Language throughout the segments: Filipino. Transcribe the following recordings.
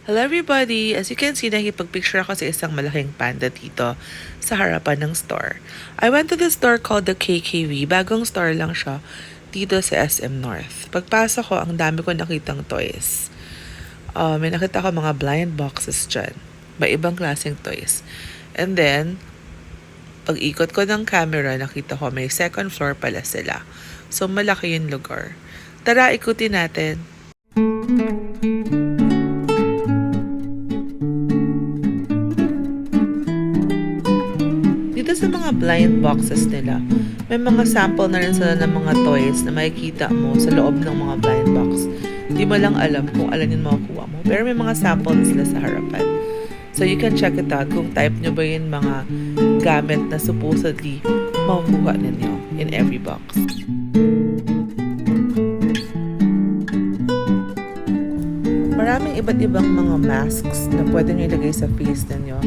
Hello everybody! As you can see, nakipag-picture ako sa isang malaking panda dito sa harapan ng store. I went to this store called the KKV. Bagong store lang siya dito sa SM North. Pagpasok ko, ang dami ko nakitang toys. May nakita ko mga blind boxes dyan. May ibang klaseng toys. And then, pag ikot ko ng camera, nakita ko may second floor pala sila. So, malaki yung lugar. Tara, ikutin natin. Dito sa mga blind boxes nila, may mga sample na rin sila ng mga toys na makikita mo sa loob ng mga blind box. Di mo lang alam kung alin yung makukuha mo. Pero may mga sample na sila sa harapan. So you can check it out kung type nyo ba yung mga gamit na supposedly makukuha ninyo in every box. Maraming iba't ibang mga masks na pwede nyo ilagay sa face ninyo.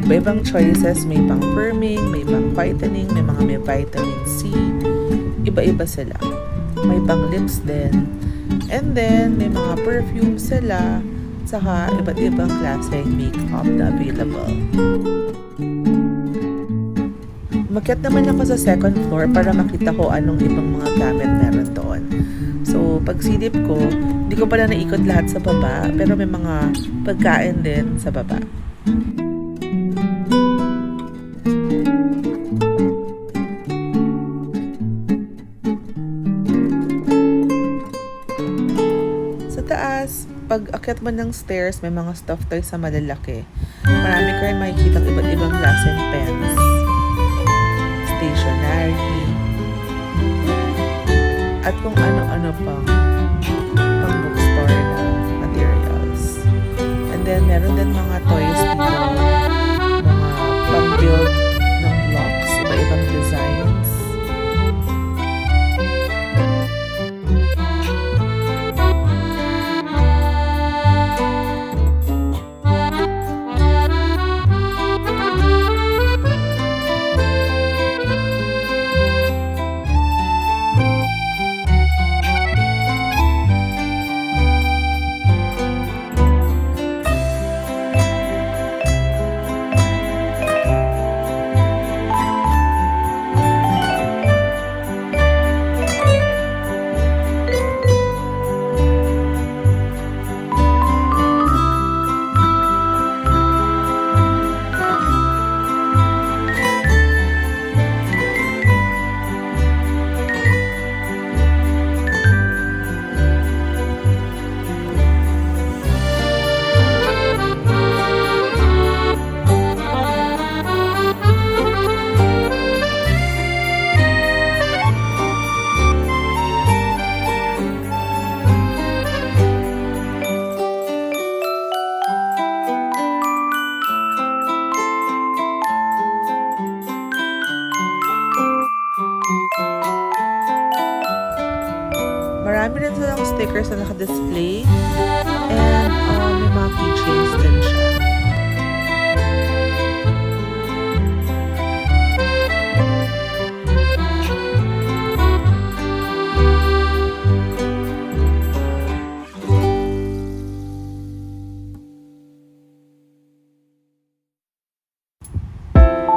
Iba-ibang choices, may pang firming, may pang whitening, may mga may vitamin C. Iba-iba sila. May pang lips din. And then, may mga perfume sila. Saka, iba't ibang klaseng makeup na available. Umakyat naman ako sa second floor para makita ko anong ibang mga gamit meron doon. So, pag silip ko, hindi ko pala naikot lahat sa baba, pero may mga pagkain din sa baba. Sa taas, pag akyat mo ng stairs, may mga stuffed toys sa malalaki. Marami ka rin makikita ng iba't ibang klaseng pens, stationery, at kung ano-ano pang bookstore na materials. And then, meron din mga toys dito, mga pang-build ng blocks, iba-ibang designs. Marami rin silang stickers na naka-display and may mga keychains din siya.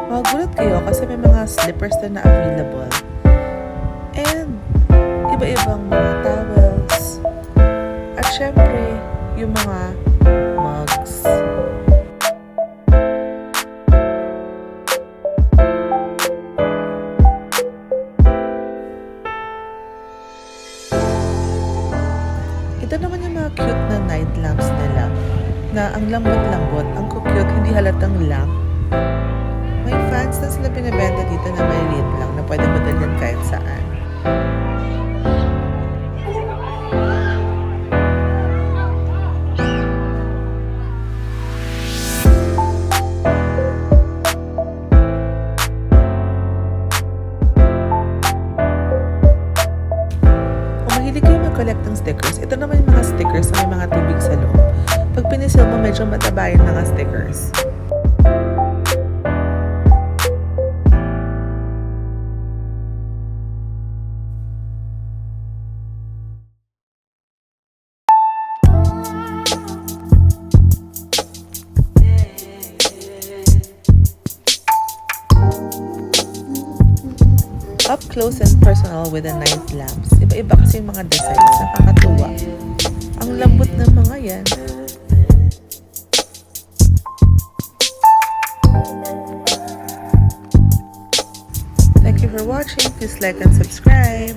Magulat kayo kasi may mga slippers na available. And iba-ibang mga towels. At syempre, yung mga mugs. Ito naman yung mga cute na night lamps nila na ang lambot-lambot, ang cute, hindi halatang lamp. May fans na sila pinabenta dito na maliliit lang na pwede madalhin kahit saan. Collect ng stickers. Ito naman yung mga stickers na may mga tubig sa loob. Pag pinisil mo, medyo mataba yung mga stickers. Up close and personal with the night lamps. Iba-iba kasi yung mga designs. Nakakatuwa. Ang lambot ng mga yan. Thank you for watching. Please like and subscribe.